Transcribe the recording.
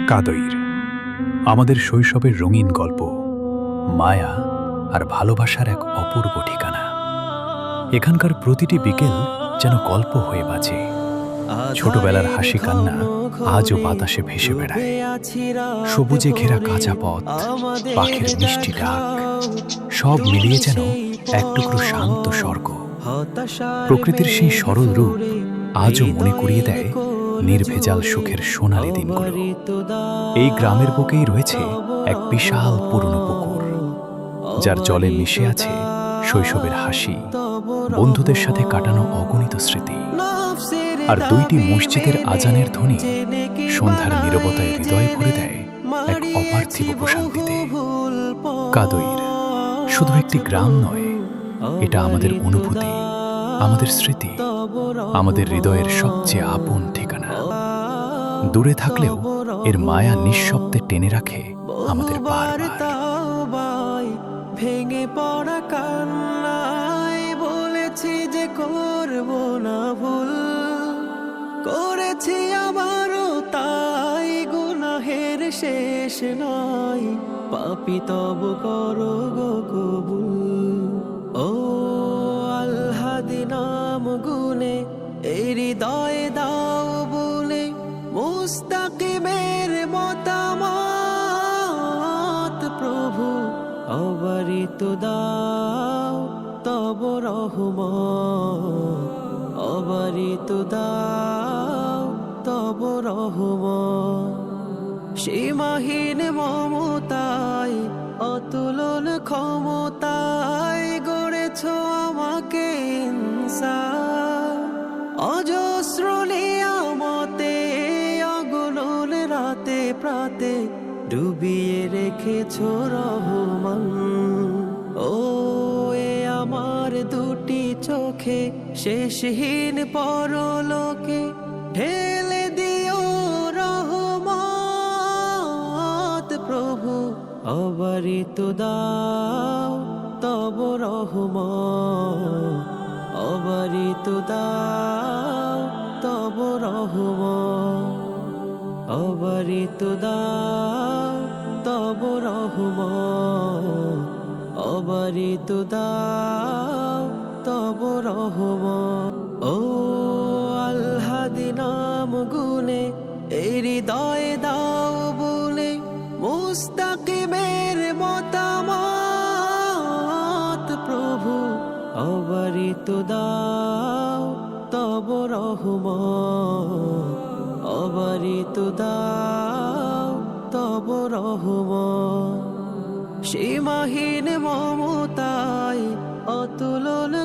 কাদইর আমাদের শৈশবের রঙিন গল্প, মায়া আর ভালোবাসার এক অপূর্ব ঠিকানা। এখানকার প্রতিটি বিকেল যেন গল্প হয়ে বাঁচে। ছোটবেলার হাসি কান্না আজও বাতাসে ভেসে বেড়ায়। সবুজে ঘেরা কাঁচা পথ, পাখির মিষ্টি ডাক, সব মিলিয়ে যেন এক টুকরো শান্ত স্বর্গ। প্রকৃতির সেই সরল রূপ আজও মনে করিয়ে দেয় নির্ভেজাল সুখের সোনালি দিনগুলো। এই গ্রামের বুকেই রয়েছে এক বিশাল পুরনো পুকুর, যার জলে মিশে আছে শৈশবের হাসি, বন্ধুদের সাথে কাটানো অগণিত স্মৃতি। আর দুইটি মসজিদের আজানের ধ্বনি সন্ধ্যার নীরবতায় হৃদয় ভরে দেয় এক অপার্থিব প্রশান্তিতে। কাদইর শুধু একটি গ্রাম নয়, এটা আমাদের অনুভূতি, আমাদের স্মৃতি, আমাদের হৃদয়ের সবচেয়ে আপন ঠিকানা। দূরে থাকলেও এর মায়া নিঃশব্দে টেনে রাখে আমাদের বারবার। ভেঙে পড়া কান্নায় বলেছি যে করব না ভুল, করেছি আবারও তাই, গুনাহের শেষ নয়, পাপী তবু করো গো কবুল। ও আল্লাহদি নাম গুনে এই হৃদয়ে দাও বলে, মুস্তাকিমের মতামত প্রভু অবারিত দাও তব রহমত, অবারিত দাও তব রহমত। সীমাহীন মমতায় অতুলন ক্ষমতায় গড়েছ আমাকে ইনসান, অজস্র নিয়ামতে অগণন রাতে প্রাতে ডুবিয়ে রেখেছ রহমান। ও এ আমার দুটি চোখে শেষহীন পরলোকে ঢেলে দিও রহমত প্রভু, অবারিত দাও তব রহমত, অবারিত দাও তব রহমত, অবারিত দাও তব রহমত, অবারিত দাও তব রহমত। ও আল্লাহদি নাম গুনে এই হৃদয়ে দাও বলে, মুস্তাকিমের মতামত প্রভু অবারিত দাও তব রহমত, অবারিত দাও তব রহমত। সীমাহীন মমতায় অতুল